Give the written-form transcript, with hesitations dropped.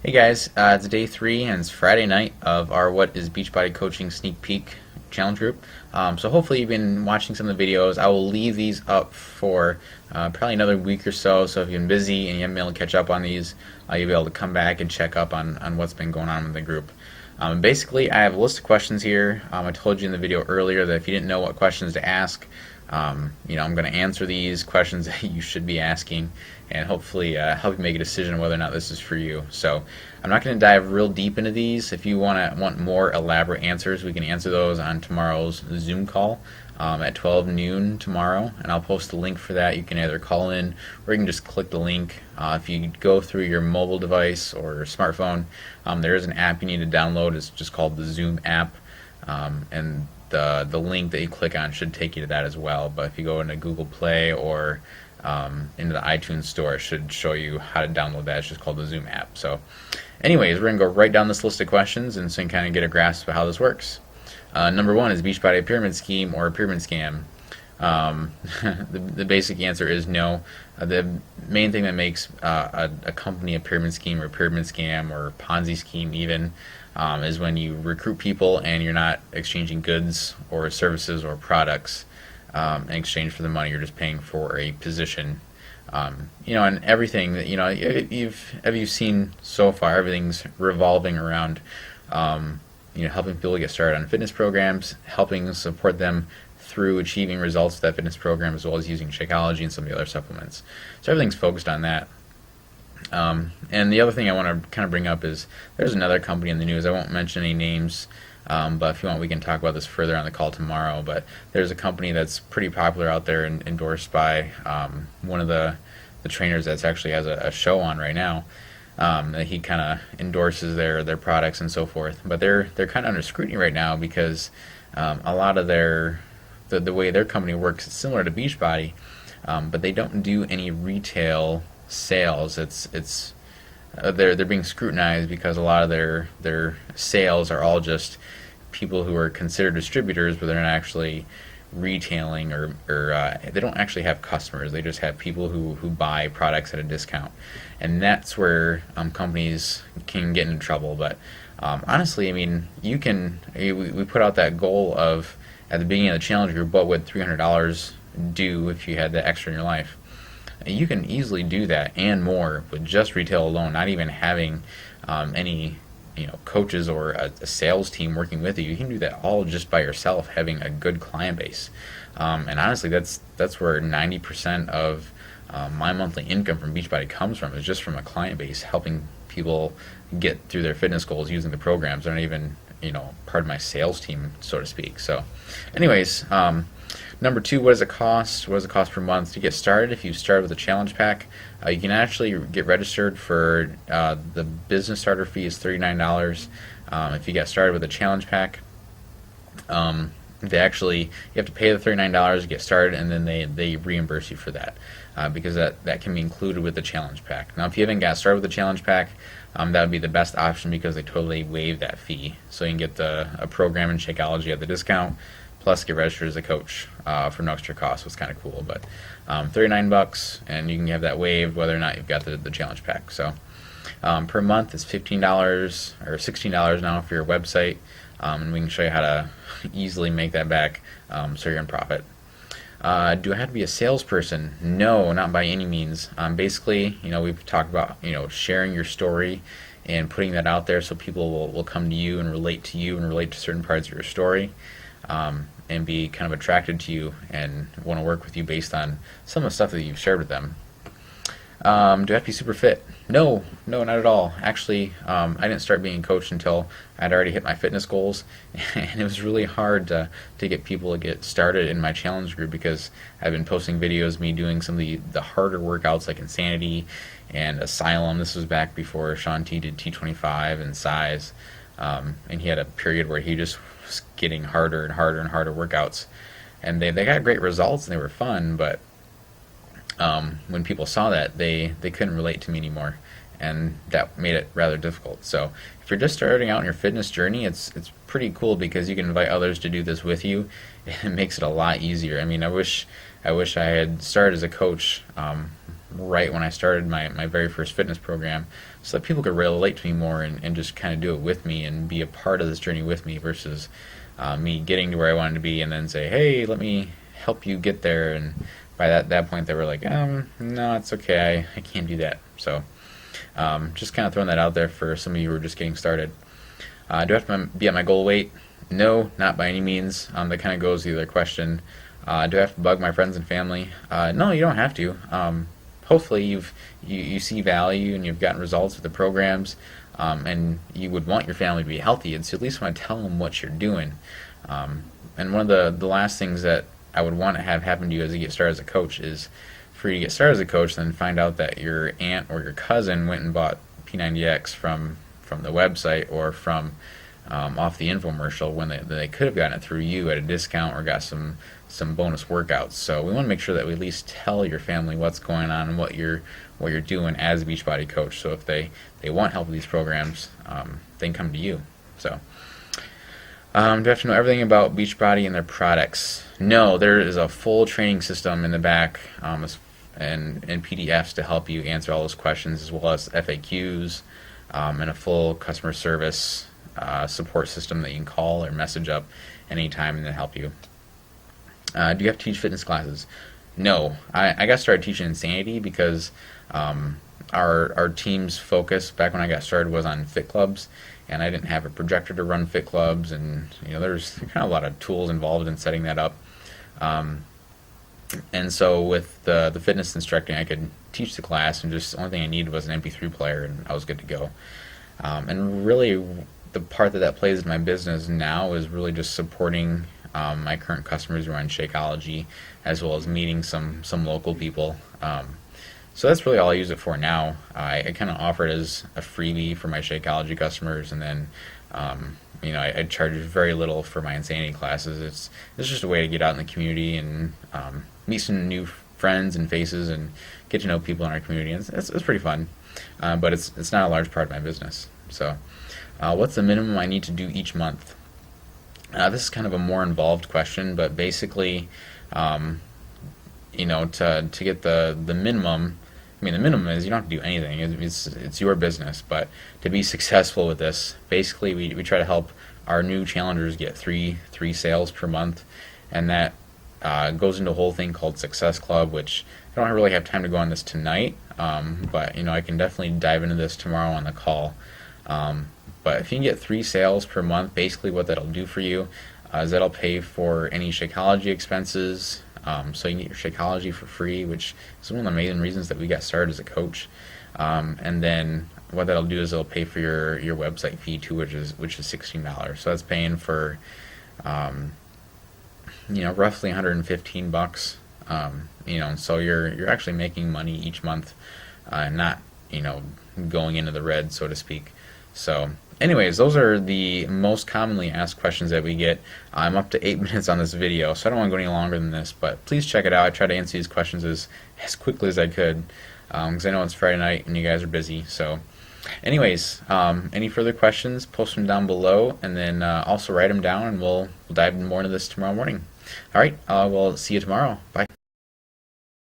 Hey guys, it's day 3 and it's Friday night of our What is Beachbody Coaching Sneak Peek challenge group. So hopefully you've been watching some of the videos. I will leave these up for probably another week or so. So if you've been busy and you haven't been able to catch up on these, you'll be able to come back and check up on what's been going on with the group. Basically, I have a list of questions here. I told you in the video earlier that if you didn't know what questions to ask, I'm going to answer these questions that you should be asking and hopefully help you make a decision whether or not this is for you. So I'm not going to dive real deep into these. If you want more elaborate answers, we can answer those on tomorrow's Zoom call at 12 noon tomorrow, and I'll post a link for that. You can either call in or you can just click the link. If you go through your mobile device or smartphone, there is an app you need to download. It's just called the Zoom app, and the link that you click on should take you to that as well. But if you go into Google Play or into the iTunes store, it should show you how to download that. It's just called the Zoom app. So anyways, we're going to go right down this list of questions and so you can kind of get a grasp of how this works. Number 1, is Beachbody a pyramid scheme or a pyramid scam? The basic answer is no. The main thing that makes a company a pyramid scheme or pyramid scam or Ponzi scheme even is when you recruit people and you're not exchanging goods or services or products in exchange for the money. You're just paying for a position. And everything that have you seen so far, everything's revolving around helping people get started on fitness programs, helping support them through achieving results with that fitness program, as well as using Shakeology and some of the other supplements. So everything's focused on that. And the other thing I want to kind of bring up is there's another company in the news. I won't mention any names, but if you want, we can talk about this further on the call tomorrow. But there's a company that's pretty popular out there and endorsed by one of the trainers that's actually has a show on right now. That he kind of endorses their products and so forth. But they're kind of under scrutiny right now because a lot of the way their company works is similar to Beachbody, but they don't do any retail sales. They're being scrutinized because a lot of their sales are all just people who are considered distributors, but they're not actually retailing or they don't actually have customers. They just have people who buy products at a discount, and that's where companies can get into trouble. But honestly, I mean, we put out that goal of at the beginning of the challenge group, what would $300 do if you had that extra in your life? You can easily do that and more with just retail alone, not even having any coaches or a sales team working with you. You can do that all just by yourself, having a good client base. And honestly, that's where 90% of my monthly income from Beachbody comes from, is just from a client base, helping people get through their fitness goals using the programs. They're not even part of my sales team, so to speak. So anyways, number 2, what does it cost? What does it cost per month to get started? If you start with a challenge pack, you can actually get registered for the business starter fee is $39. If you get started with a challenge pack, you have to pay the $39 to get started, and then they reimburse you for that because that can be included with the challenge pack. Now, if you haven't got started with the challenge pack, that would be the best option because they totally waive that fee. So you can get a program in Shakeology at the discount, plus get registered as a coach for no extra cost. Was kind of cool. But $39, and you can have that waived whether or not you've got the challenge pack. So per month it's $15 or $16 now for your website, and we can show you how to easily make that back so you're in profit. Do I have to be a salesperson? No, not by any means. Basically, we've talked about sharing your story and putting that out there so people will come to you and relate to certain parts of your story, and be kind of attracted to you and want to work with you based on some of the stuff that you've shared with them. Do I have to be super fit? No, not at all. Actually, I didn't start being a coach until I'd already hit my fitness goals, and it was really hard to get people to get started in my challenge group because I've been posting videos of me doing some of the harder workouts like Insanity and Asylum. This was back before Sean T did T25 and Size, and he had a period where he just was getting harder and harder and harder workouts, and they got great results and they were fun, but when people saw that, they couldn't relate to me anymore, and that made it rather difficult. So if you're just starting out in your fitness journey, it's pretty cool because you can invite others to do this with you. It makes it a lot easier. I mean, I wish I had started as a coach right when I started my very first fitness program, so that people could relate to me more and just kind of do it with me and be a part of this journey with me versus me getting to where I wanted to be and then say, hey, let me help you get there. And by that point, they were like, no, it's okay. I can't do that. So just kind of throwing that out there for some of you who are just getting started. Do I have to be at my goal weight? No, not by any means. That kind of goes to the other question. Do I have to bug my friends and family? No, you don't have to. Hopefully you see value and you've gotten results with the programs, and you would want your family to be healthy, and so at least want to tell them what you're doing. And one of the last things that I would want to have happen to you as you get started as a coach is for you to get started as a coach, then find out that your aunt or your cousin went and bought P90X from the website or from off the infomercial when they could have gotten it through you at a discount or got some bonus workouts. So we want to make sure that we at least tell your family what's going on and what you're doing as a Beachbody coach. So if they want help with these programs, they can come to you. So do I have to know everything about Beachbody and their products? No, there is a full training system in the back and PDFs to help you answer all those questions, as well as FAQs and a full customer service support system that you can call or message up anytime and then help you. Do you have to teach fitness classes? No. I got started teaching Insanity because our team's focus back when I got started was on fit clubs, and I didn't have a projector to run fit clubs, and there's kind of a lot of tools involved in setting that up. And so with the fitness instructing, I could teach the class, and just the only thing I needed was an MP3 player, and I was good to go. And really, the part that plays in my business now is really just supporting my current customers who are in Shakeology, as well as meeting some local people. So that's really all I use it for now. I kind of offer it as a freebie for my Shakeology customers, and then I charge very little for my Insanity classes. It's just a way to get out in the community and meet some new friends and faces and get to know people in our community. And it's pretty fun, but it's not a large part of my business. So what's the minimum I need to do each month? This is kind of a more involved question, but basically, to get the minimum. I mean, the minimum is you don't have to do anything. It's your business, but to be successful with this, basically we try to help our new challengers get three sales per month, and that goes into a whole thing called Success Club, which I don't really have time to go on this tonight, but I can definitely dive into this tomorrow on the call. But if you can get 3 sales per month, basically what that'll do for you is that'll pay for any Shakeology expenses. So you can get your Shakeology for free, which is one of the main reasons that we got started as a coach. And then what that'll do is it'll pay for your website fee too, which is $16. So that's paying for roughly $115. So you're actually making money each month, not going into the red, so to speak. So anyways, those are the most commonly asked questions that we get. I'm up to 8 minutes on this video, so I don't want to go any longer than this, but please check it out. I try to answer these questions as quickly as I could, because I know it's Friday night and you guys are busy. So anyways, any further questions, post them down below, and then also write them down, and we'll dive more into this tomorrow morning. All right, we'll see you tomorrow. Bye.